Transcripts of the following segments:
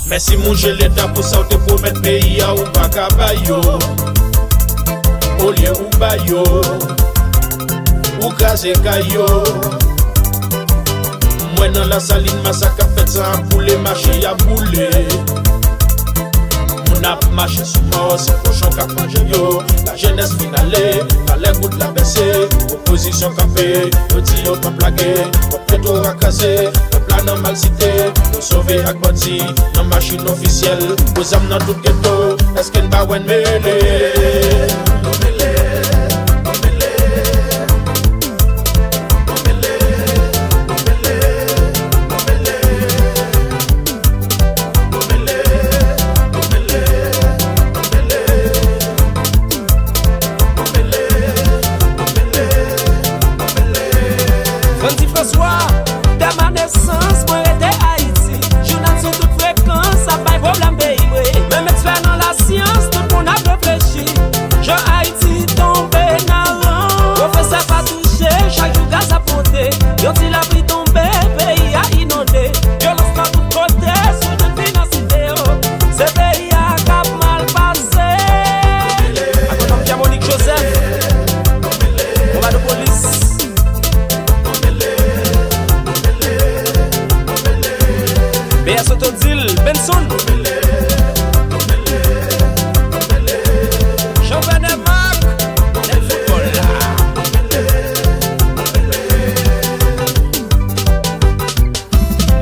Mais si mon gel l'État pour ça, te promettre pays à ou pas cabayo. Au lieu ou bayo, ou casé caillou. Moi dans la saline, massacre fait ça pour les marchés à bouler. On a marché sur mort, c'est cochon qu'a mangé yo. La jeunesse finale, fallait goût de la baisser. Opposition campée, le tio pas plagué. Pour plutôt racasser, le plan mal cité. Nous sauver avec bâti, nos machines officielles. Nous âmes dans tout ghetto, est-ce qu'elle va ou mêlée? François, dès ma naissance, moi j'étais Haïti. Journal sur toute fréquence, ça pas de problème pays. Même expert dans la science, tout le monde a réfléchi. Jean Haïti tombé dans professeur pas touché, chaque jour gaz à porter. Yon si la pluie tombé, pays a inondé. Violence dans tout côté, sous une financité. Ce pays a cap mal passé. A Monique Joseph, on va de police. Béa Sotodil, Benson Jean-Benet Marc, le football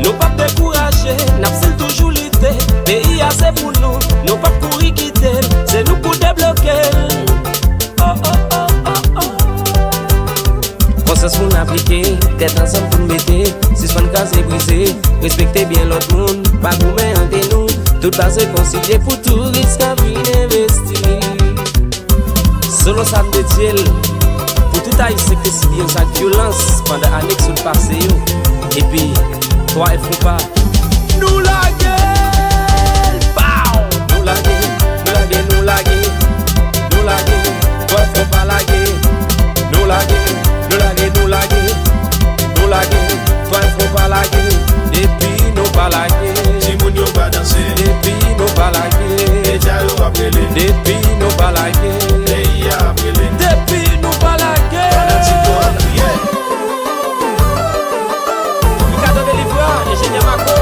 nous pas décourager, n'a toujours lutter. Pays a c'est pour nous, nous pas courir quitter. C'est nous pour débloquer. Oh oh oh oh oh. Process pour appliquer, tête ensemble pour mettre. Si son cas est brisé, respectez bien l'autre monde, pas goumer entre nous. Tout base concilier pour tout risque à bien investir. Solo ça me dit pour tout haïtien qui subit sa violence pendant l'année qui sont passées. Et puis, toi et faut pas nous laguer. Nous laguer, nous laguer, nous laguer, nous laguer. Toi il faut pas laguer. Nous laguer, nous laguer, nous laguer, nous laguer. Toi il faut pas laguer. Et puis nous pas laguer. Si moun yo pas danser, Et puis nous pas laguer. et ja yo va brûler, Et puis nous pas laguer. pays a brûlé. Depuis nous pas laguer. Fanatique a crié. Ricardo de Livra, ingénieur Mako.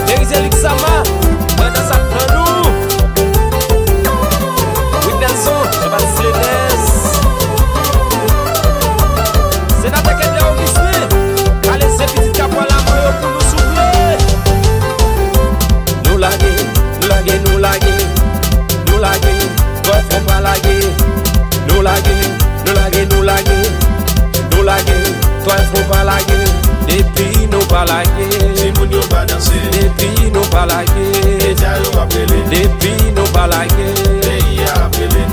Derizé Luxama, dans sa prend nous. With Nelson, je vais le Céleste. C'est notre quête de Auguste. Allez, c'est petit capot la main pour nous souffler. Nous laguer, nous laguer, nous laguer. Nous laguer, toi faut pas laguer. Nous laguer, nous laguer, nous laguer. Nous laguer, toi faut pas laguer. Et puis nous pas laguer. Si moun yo pas danser, Et puis nous pas laguer. et ja yo va brûler, Et puis nous pas laguer. pays a brûlé.